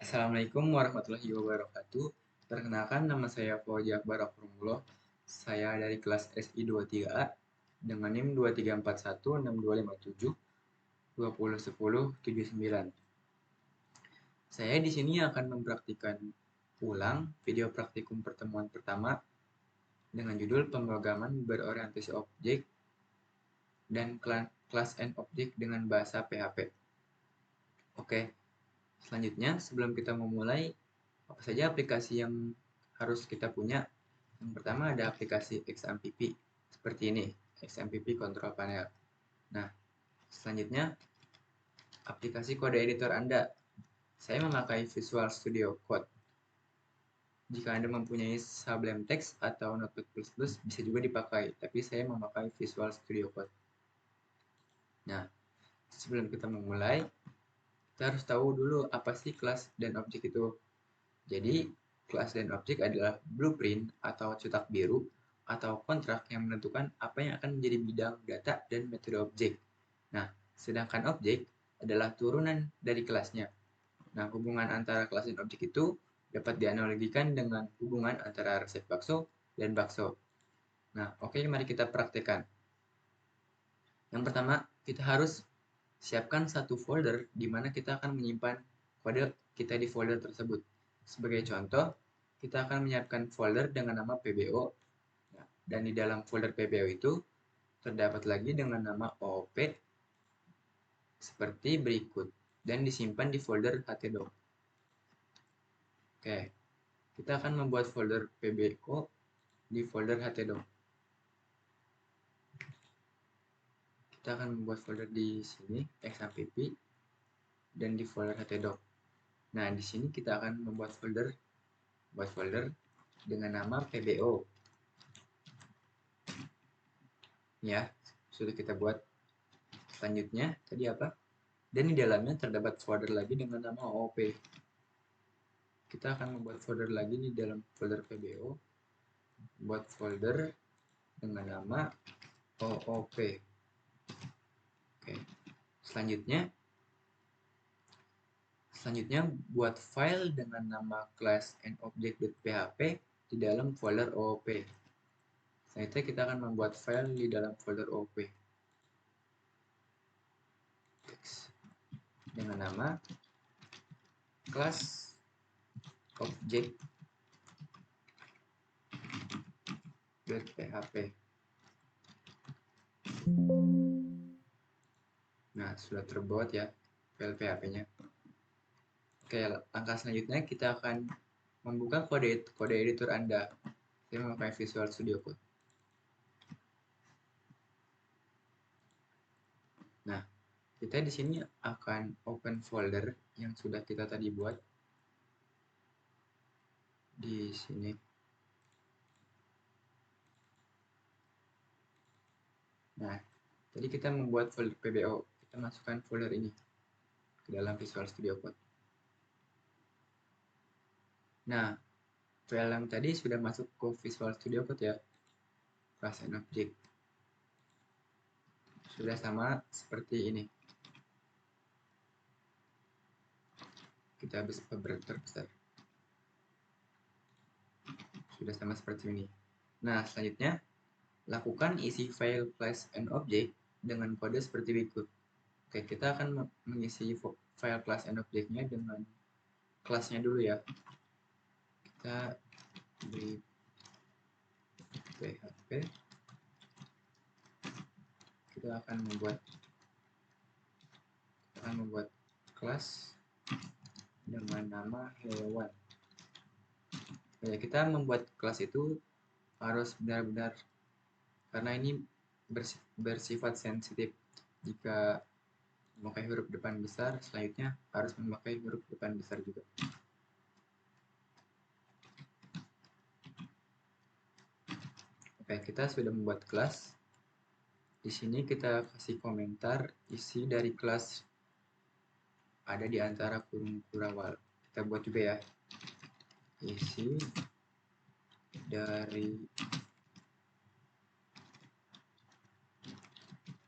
Assalamualaikum warahmatullahi wabarakatuh. Perkenalkan, nama saya Fauzi Akbar Akrumullah. Saya dari kelas SI 23A dengan NIM 23416257201079. Saya di sini akan mempraktikkan ulang video praktikum pertemuan pertama dengan judul pemrograman berorientasi objek dan class and object dengan bahasa PHP. Oke. Selanjutnya, sebelum kita memulai, apa saja aplikasi yang harus kita punya? Yang pertama ada aplikasi XMPP, seperti ini, XMPP Control Panel. Nah, selanjutnya, aplikasi kode editor Anda. Saya memakai Visual Studio Code. Jika Anda mempunyai Sublime Text atau Notepad++, bisa juga dipakai, tapi saya memakai Visual Studio Code. Nah, sebelum kita memulai, kita harus tahu dulu apa sih kelas dan objek itu. Jadi, kelas dan objek adalah blueprint atau cetak biru atau kontrak yang menentukan apa yang akan menjadi bidang data dan metode objek. Nah, sedangkan objek adalah turunan dari kelasnya. Nah, hubungan antara kelas dan objek itu dapat dianalogikan dengan hubungan antara resep bakso dan bakso. Nah, oke, mari kita praktekkan. Yang pertama, kita harus siapkan satu folder di mana kita akan menyimpan kode kita di folder tersebut. Sebagai contoh, kita akan menyiapkan folder dengan nama PBO, dan di dalam folder PBO itu terdapat lagi dengan nama OOP seperti berikut, dan disimpan di folder htdoc. Oke, kita akan membuat folder PBO di folder htdoc. Kita akan membuat folder di sini, XMPP, dan di folder htdoc. Nah, di sini kita akan membuat folder dengan nama PBO. Ya, sudah kita buat. Selanjutnya, tadi apa? Dan di dalamnya terdapat folder lagi dengan nama OOP. Kita akan membuat folder lagi di dalam folder PBO. Buat folder dengan nama OOP. Oke. Selanjutnya buat file dengan nama class and object.php di dalam folder OOP. Selanjutnya kita akan membuat file di dalam folder OOP dengan nama class object.php. Nah, sudah terbuat ya file PHP-nya. Oke, langkah selanjutnya kita akan membuka kode editor Anda. Saya memakai Visual Studio Code. Nah, kita di sini akan open folder yang sudah kita tadi buat di sini. Nah, tadi kita membuat folder PBO. Kita masukkan folder ini ke dalam Visual Studio Code. Nah, file yang tadi sudah masuk ke Visual Studio Code ya, class and object. Sudah sama seperti ini. Kita terbesar. Sudah sama seperti ini. Nah, selanjutnya lakukan isi file class and object dengan kode seperti berikut. Oke, kita akan mengisi file class and object-nya dengan kelasnya dulu ya. Kita beri PHP. Kita akan membuat kelas dengan nama hewan. Ya, kita membuat kelas itu harus benar-benar, karena ini bersifat sensitif. Jika memakai huruf depan besar, selanjutnya harus memakai huruf depan besar juga. Oke, kita sudah membuat kelas. Di sini kita kasih komentar isi dari kelas ada di antara kurung kurawal. Kita buat juga ya. Isi dari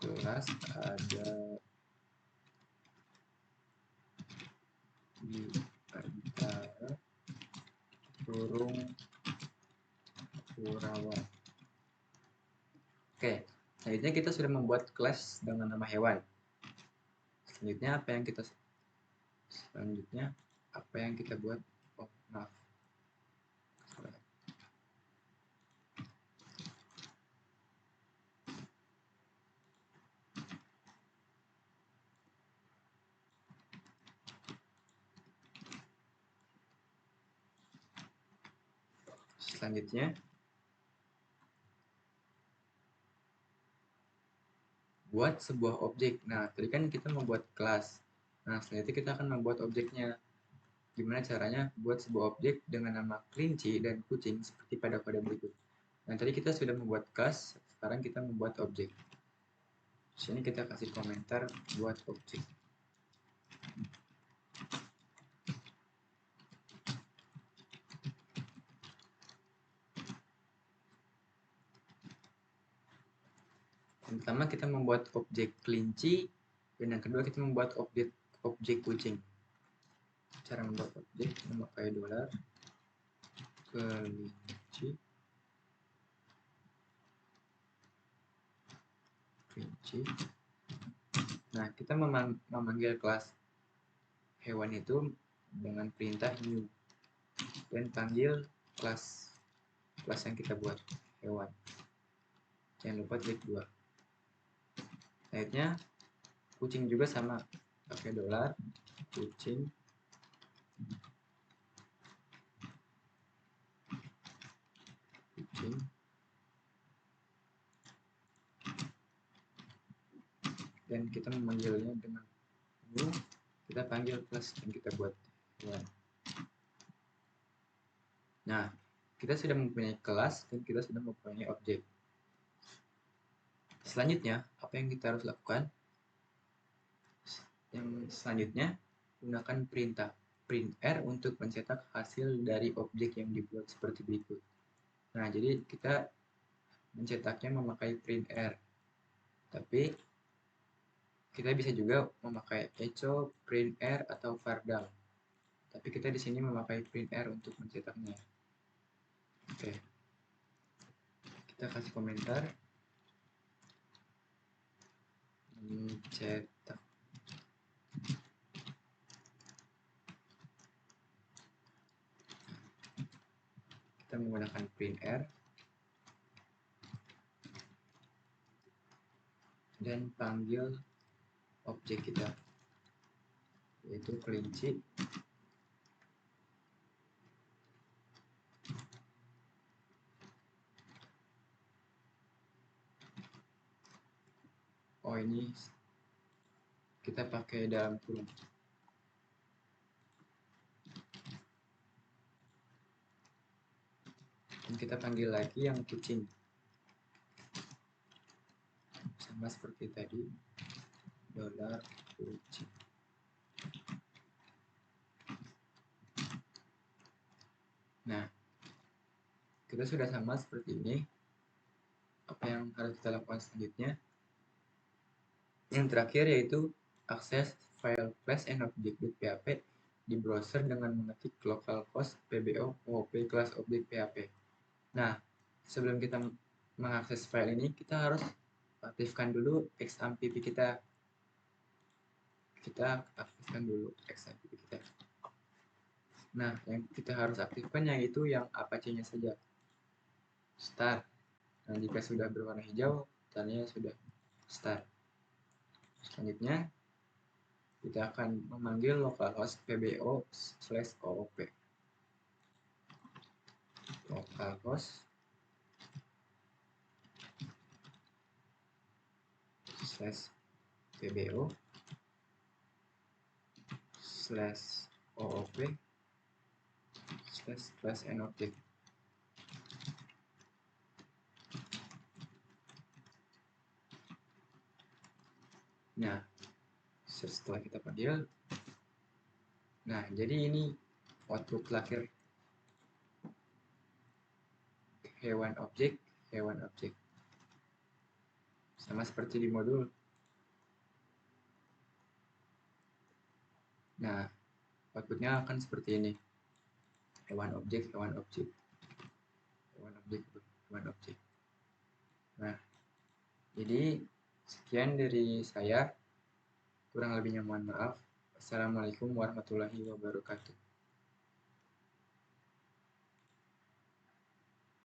kelas ada di burung kurawa. Oke, selanjutnya kita sudah membuat kelas dengan nama hewan. Selanjutnya apa yang kita buat? Oh, maaf. Selanjutnya buat sebuah objek. Nah, tadi kan kita membuat kelas. Nah, selanjutnya kita akan membuat objeknya. Gimana caranya buat sebuah objek dengan nama kelinci dan kucing seperti pada kode berikut. Nah, tadi kita sudah membuat kelas, sekarang kita membuat objek. Di sini kita kasih komentar buat objek. Yang pertama kita membuat objek kelinci, dan yang kedua kita membuat objek kucing. Cara membuat objek memakai dolar kelinci Nah, kita memanggil kelas hewan itu dengan perintah new dan panggil kelas yang kita buat hewan. Jangan lupa klik 2. Selanjutnya kucing juga sama, pakai dolar kucing dan kita memanggilnya dengan new, kita panggil kelas yang kita buat hewan. Nah, kita sudah mempunyai kelas dan kita sudah mempunyai objek. Selanjutnya, apa yang kita harus lakukan? Yang selanjutnya, gunakan perintah print R untuk mencetak hasil dari objek yang dibuat seperti berikut. Nah, jadi kita mencetaknya memakai print R. Tapi kita bisa juga memakai echo, print R, atau vardal. Tapi kita di sini memakai print R untuk mencetaknya. Oke. Kita kasih komentar. Mencetak. Kita menggunakan print R. Dan panggil objek kita, yaitu kelinci. Oh, ini kita pakai dalam kurung. Dan kita panggil lagi yang kucing. Sama seperti tadi, dolar kucing. Nah, kita sudah sama seperti ini. Apa yang harus kita lakukan selanjutnya? Yang terakhir yaitu akses file class and object.php di browser dengan mengetik localhost pbo op class object php. Nah, sebelum kita mengakses file ini, kita harus aktifkan dulu XAMPP kita. Kita aktifkan dulu XAMPP kita. Nah, yang kita harus aktifkan yaitu yang Apache-nya saja. Start. Nah, jika sudah berwarna hijau, tandanya sudah start. Selanjutnya, kita akan memanggil localhost pbo/oop. Localhost pbo/oop/class and object. Nah, setelah kita panggil, nah jadi ini output terakhir hewan objek sama seperti di modul. Nah, outputnya akan seperti ini. hewan objek, hewan objek, hewan objek, hewan objek. Nah, jadi sekian dari saya, kurang lebihnya mohon maaf. Assalamualaikum warahmatullahi wabarakatuh.